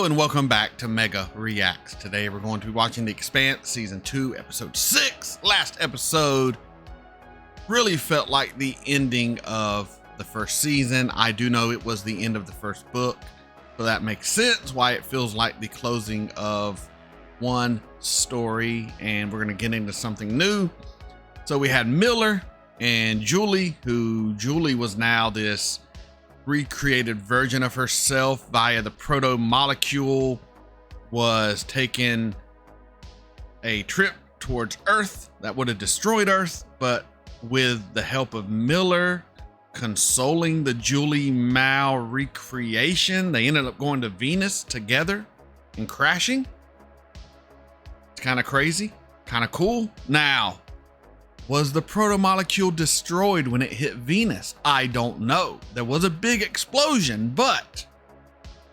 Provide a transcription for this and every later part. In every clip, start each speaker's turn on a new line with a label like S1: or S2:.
S1: and welcome back to Mega Reacts. Today we're going to be watching The Expanse Season 2, Episode 6. Last episode really felt like the ending of the first season. I do know it was the end of the first book, so that makes sense why it feels like the closing of one story, and we're going to get into something new. So we had Miller and Julie, Julie was now this recreated version of herself via the proto molecule, was taking a trip towards Earth that would have destroyed Earth, but with the help of Miller consoling the Julie Mao recreation, they ended up going to Venus together and crashing. It's kind of crazy, kind of cool. Now, was the proto-molecule destroyed when it hit Venus? I don't know. There was a big explosion, but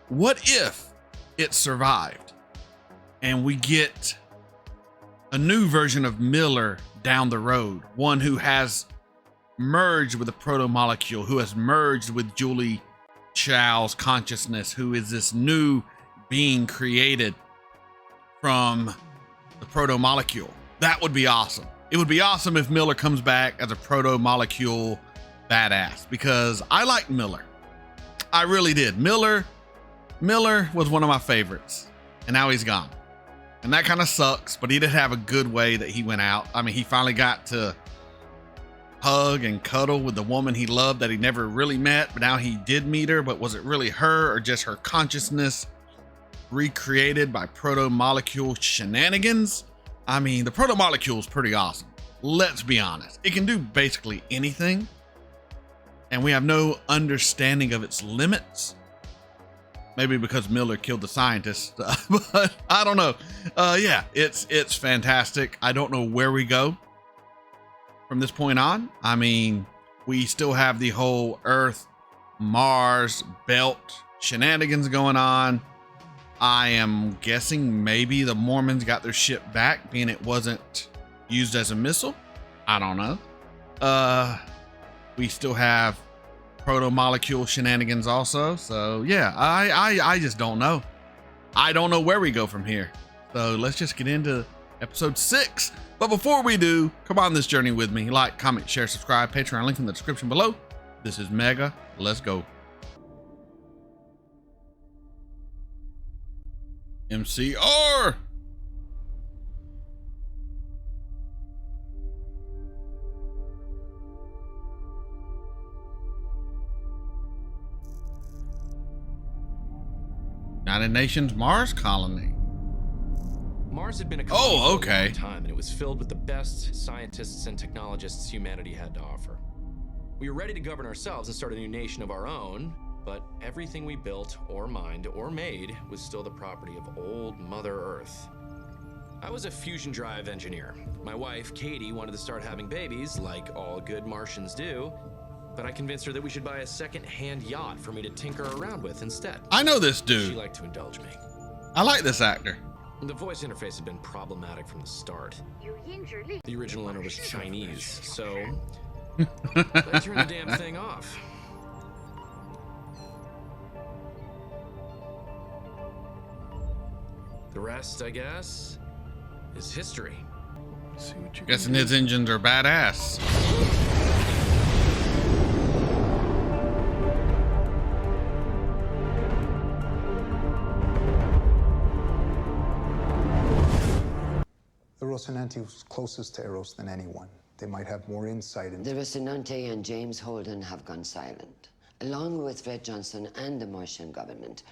S1: what if it survived and we get a new version of Miller down the road, one who has merged with the proto-molecule, who has merged with Julie Chao's consciousness, who is this new being created from the proto-molecule? That would be awesome. It would be awesome if Miller comes back as a proto-molecule badass, because I liked Miller. I really did. Miller was one of my favorites, and now he's gone. And that kind of sucks, but he did have a good way that he went out. I mean, he finally got to hug and cuddle with the woman he loved that he never really met, but now he did meet her. But was it really her or just her consciousness recreated by proto-molecule shenanigans? I mean, the proto-molecule is pretty awesome. Let's be honest. It can do basically anything, and we have no understanding of its limits. Maybe because Miller killed the scientist, but I don't know. Yeah, it's fantastic. I don't know where we go from this point on. I mean, we still have the whole Earth, Mars belt shenanigans going on. I am guessing maybe the Mormons got their ship back, being it wasn't used as a missile. I don't know. We still have proto-molecule shenanigans also. So yeah, I just don't know. I don't know where we go from here. So let's just get into episode 6. But before we do, come on this journey with me. Like, comment, share, subscribe, Patreon link in the description below. This is Mega. Let's go. MCR. United Nations Mars colony.
S2: Mars had been a colony for
S1: okay.
S2: a long time, and it was filled with the best scientists and technologists humanity had to offer. We were ready to govern ourselves and start a new nation of our own, but everything we built or mined or made was still the property of old Mother Earth. I was a fusion drive engineer. My wife, Katie, wanted to start having babies, like all good Martians do, but I convinced her that we should buy a second-hand yacht for me to tinker around with instead.
S1: I know this dude.
S2: She liked to indulge me.
S1: I like this actor.
S2: The voice interface had been problematic from the start. The original owner was Chinese, so I turned the damn thing off. The rest, I guess, is history. Let's see what you
S1: Guessing his engines are badass.
S3: The Rocinante was closest to Eros than anyone. They might have more insight into...
S4: The Rocinante and James Holden have gone silent, along with Red Johnson and the Martian government.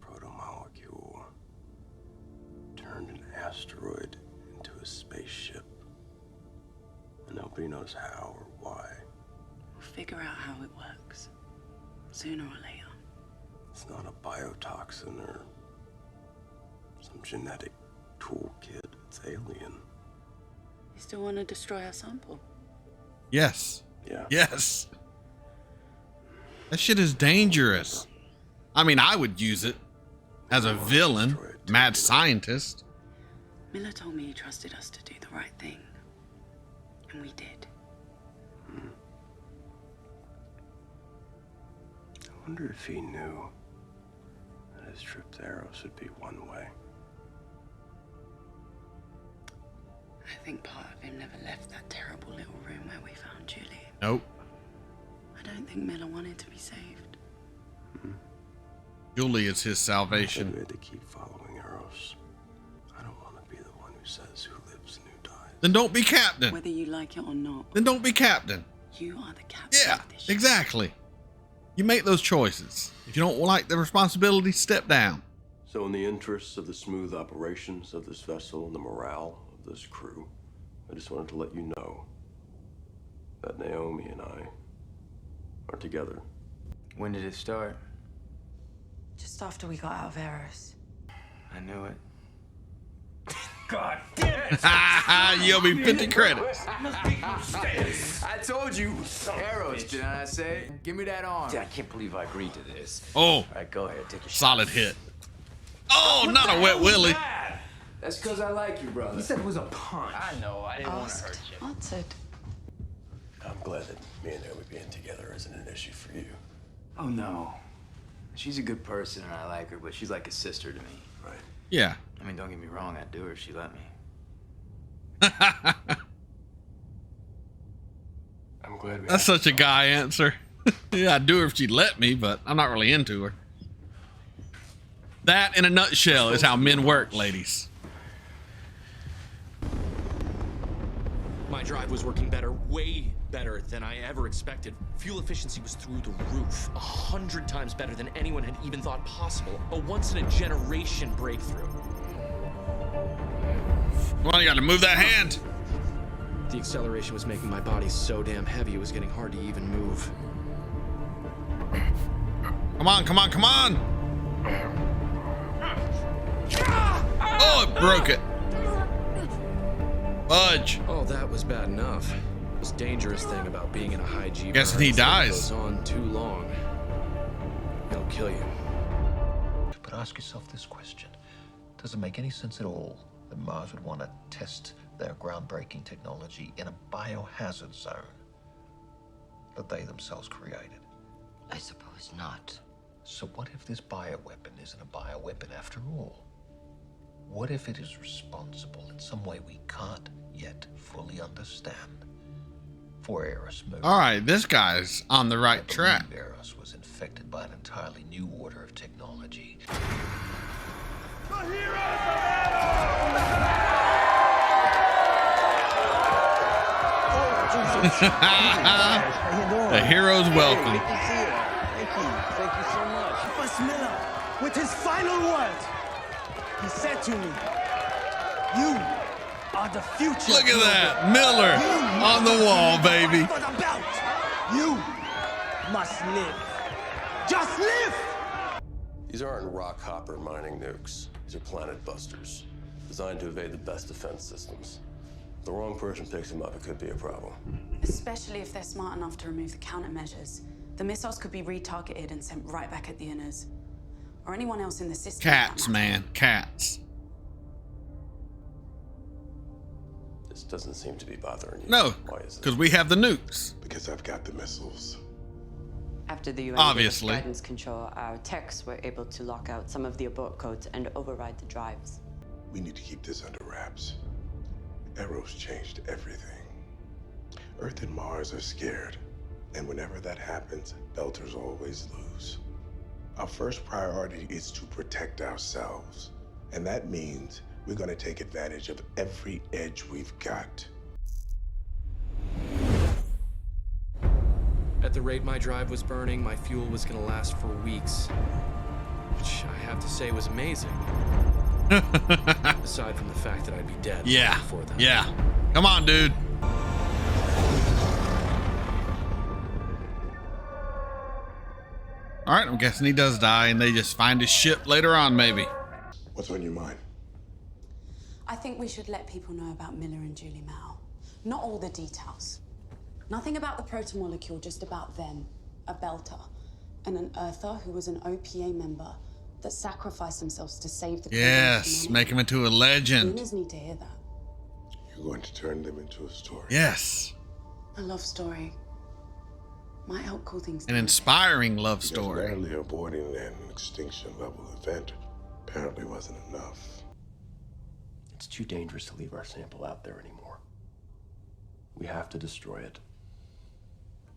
S5: Proto-molecule turned an asteroid into a spaceship, and nobody knows how or why.
S6: We'll figure out how it works, sooner or later.
S5: It's not a biotoxin or some genetic toolkit. It's alien.
S6: You still want to destroy our sample?
S1: Yes.
S5: Yeah.
S1: Yes. That shit is dangerous. I mean, I would use it as a villain, mad scientist.
S6: Miller told me he trusted us to do the right thing. And we did.
S5: wonder if he knew that his trip to Eros would be one way.
S6: I think part of him never left that terrible little room where we found Julie.
S1: Nope.
S6: I don't think Miller wanted to be saved.
S1: Julie is his
S5: We
S1: salvation.
S5: had to keep following Eros. I don't want to be the one who says who lives and who dies.
S1: Then don't be captain.
S6: Whether you like it or not,
S1: Then don't be captain.
S6: you are the captain
S1: Yeah,
S6: of this ship.
S1: exactly. You make those choices. If you don't like the responsibility, step down.
S5: So in the interests of the smooth operations of this vessel and the morale of this crew, I just wanted to let you know that Naomi and I are together.
S7: When did it start?
S6: Just after we got out of Eros.
S7: I knew it. God damn it!
S1: You owe me 50 credits.
S7: I told you. Arrows, didn't I say? Give me that arm.
S8: I can't believe I agreed to this.
S1: Oh,
S8: All right, go ahead, take a shot.
S1: solid hit. Oh, not a wet willy.
S7: That's because I like you, brother.
S8: He said it was a punch. I know, I didn't want to hurt you.
S6: Answered.
S5: I'm glad that me and Naomi being together isn't an issue for you.
S7: Oh, no. She's a good person and I like her, but she's like a sister to me.
S5: Right.
S1: Yeah.
S7: I mean, don't get me wrong, I'd do her if she let me.
S5: I'm glad we
S1: That's such a guy answer. Yeah, I'd do her if she'd let me, but I'm not really into her. That, in a nutshell, is how men work, ladies.
S2: My drive was working better, way better than I ever expected. Fuel efficiency was through the roof, 100 times better than anyone had even thought possible. A once-in-a-generation breakthrough.
S1: Come on, you gotta move that hand.
S2: The acceleration was making my body so damn heavy, it was getting hard to even move.
S1: Come on, come on, come on. Oh, it broke it. Fudge.
S2: Oh, that was bad enough. The most dangerous thing about being in a high G
S1: Guessing
S2: burn
S1: he
S2: is that it
S1: dies.
S2: goes on too long, it'll kill you.
S8: But ask yourself this question. Does it make any sense at all that Mars would want to test their groundbreaking technology in a biohazard zone that they themselves created?
S4: I suppose not.
S8: So what if this bioweapon isn't a bioweapon after all? What if it is responsible in some way we can't yet fully understand for Eros movement?
S1: All right, this guy's on the right track.
S8: Eros was infected by an entirely new order of technology.
S1: The hero's welcome.
S9: Thank you so much. First Miller, with his final words, he said to me, "You are the future."
S1: Look at that, Miller on the wall, baby.
S9: For the belt, you must live. Just live.
S5: These aren't rock hopper mining nukes. These are planet busters, designed to evade the best defense systems. If the wrong person picks them up, it could be a problem.
S6: Especially if they're smart enough to remove the countermeasures. The missiles could be retargeted and sent right back at the inners. Or anyone else in the system.
S1: Cats, man, cats.
S5: This doesn't seem to be bothering you.
S1: No,
S5: Why is it?
S1: because we have the nukes.
S10: Because I've got the missiles.
S11: After the UN
S1: Obviously.
S11: gave us guidance control, our techs were able to lock out some of the abort codes and override the drives.
S10: We need to keep this under wraps. Eros changed everything. Earth and Mars are scared. And whenever that happens, Belters always lose. Our first priority is to protect ourselves. And that means we're going to take advantage of every edge we've got.
S2: At the rate my drive was burning, my fuel was gonna last for weeks. Which I have to say was amazing. Aside from the fact that I'd be dead
S1: Yeah,
S2: before then.
S1: yeah. Come on, dude. All right, I'm guessing he does die, and they just find his ship later on, maybe.
S10: What's on your mind?
S6: I think we should let people know about Miller and Julie Mao. Not all the details. Nothing about the protomolecule, just about them. A Belter. And an Earther who was an OPA member that sacrificed themselves to save the
S1: Yes, make him into a legend.
S6: Boomers need to hear that.
S10: You're going to turn them into a story.
S1: Yes.
S6: A love story. Might help cool things
S1: An
S6: down.
S1: inspiring love
S10: Because
S1: story.
S10: barely avoiding an extinction level event apparently wasn't enough.
S5: It's too dangerous to leave our sample out there anymore. We have to destroy it.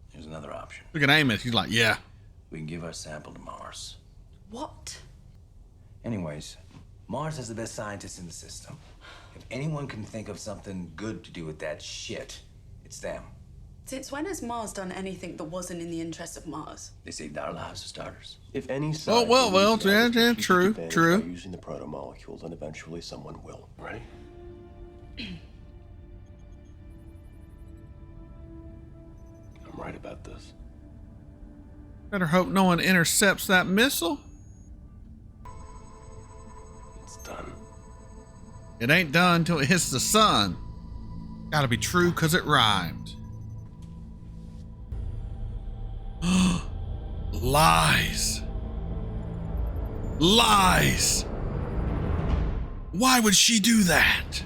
S12: Here's another option.
S1: Look at Amos. He's like, yeah.
S12: We can give our sample to Mars.
S6: What?
S12: Anyways, Mars has the best scientists in the system. If anyone can think of something good to do with that shit, it's them.
S6: Since when has Mars done anything that wasn't in the interest of Mars?
S12: They saved our lives for starters.
S5: If any
S1: Well,
S5: side
S1: well,
S5: believes the
S1: yeah,
S5: others will
S1: yeah,
S5: keep
S1: true,
S5: advantage
S1: true.
S5: by using the proto-molecules, then eventually someone will. Ready? I'm right about this.
S1: Better hope no one intercepts that missile.
S5: It's done.
S1: It ain't done till it hits the sun. Gotta be true because it rhymed. Lies. Lies. Why would she do that?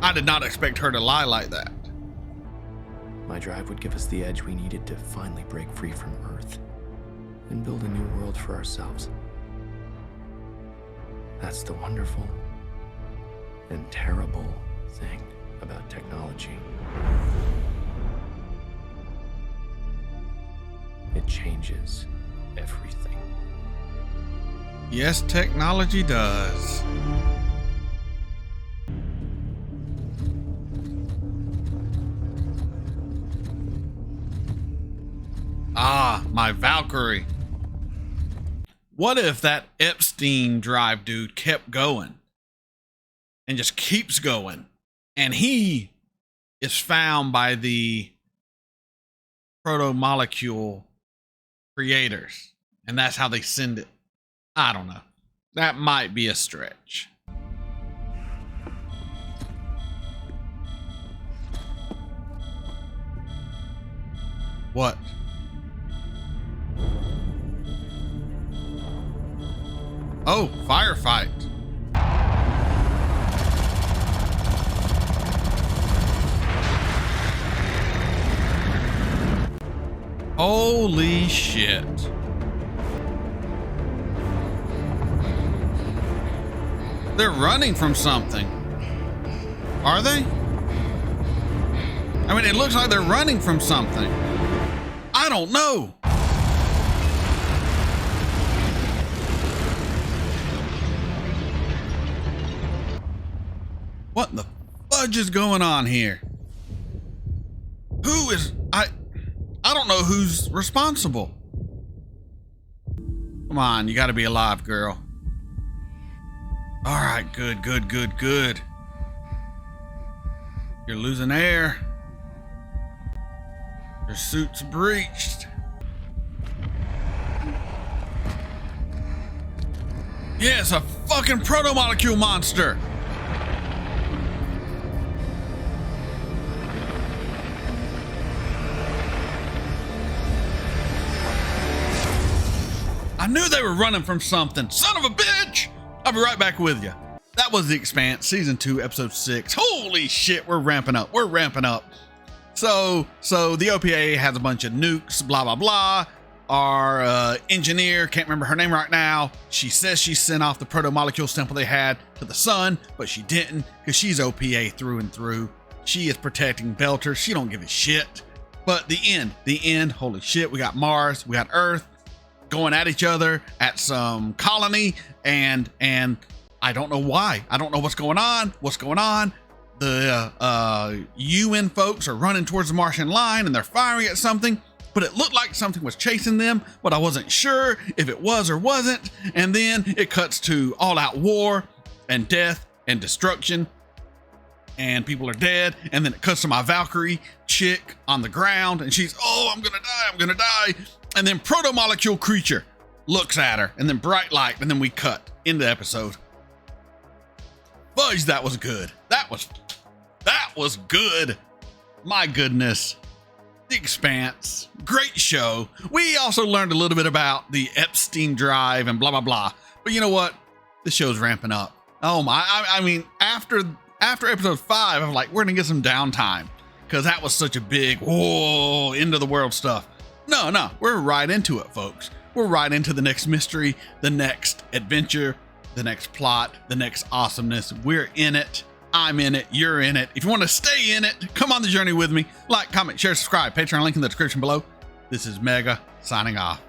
S1: I did not expect her to lie like that.
S2: My drive would give us the edge we needed to finally break free from Earth and build a new world for ourselves. That's the wonderful and terrible thing about technology. It changes everything.
S1: Yes, technology does. Ah, my Valkyrie. What if that Epstein drive dude kept going and just keeps going, and he is found by the proto-molecule creators, and that's how they send it? I don't know. That might be a stretch. What? Oh, firefight. Holy shit. They're running from something. Are they? I mean, it looks like they're running from something. I don't know. What the fudge is going on here? Who is... I don't know who's responsible. Come on, you gotta be alive, girl. All right, good, good, good, good. You're losing air. Your suit's breached. Yeah, it's a fucking proto-molecule monster. I knew they were running from something. Son of a bitch! I'll be right back with you. That was The Expanse, Season 2, Episode 6. Holy shit, we're ramping up. We're ramping up. So the OPA has a bunch of nukes, blah, blah, blah. Our engineer, can't remember her name right now, she says she sent off the proto-molecule sample they had to the sun, but she didn't, because she's OPA through and through. She is protecting Belter. She don't give a shit. But the end, holy shit, we got Mars, we got Earth, going at each other at some colony, and I don't know why. I don't know what's going on. The UN folks are running towards the Martian line and they're firing at something, but it looked like something was chasing them, but I wasn't sure if it was or wasn't. And then it cuts to all-out war and death and destruction, and people are dead. And then it cuts to my Valkyrie chick on the ground, and she's, oh, I'm gonna die. And then proto-molecule creature looks at her, and then bright light, and then we cut into the episode. Fudge, that was good. That was good. My goodness. The Expanse. Great show. We also learned a little bit about the Epstein drive and blah, blah, blah. But you know what? The show's ramping up. Oh my, I mean, after episode 5, I'm like, we're gonna get some downtime. because that was such a big, whoa, end of the world stuff. No, we're right into it, folks. We're right into the next mystery, the next adventure, the next plot, the next awesomeness. We're in it. I'm in it. You're in it. If you want to stay in it, come on the journey with me. Like, comment, share, subscribe. Patreon link in the description below. This is Mega signing off.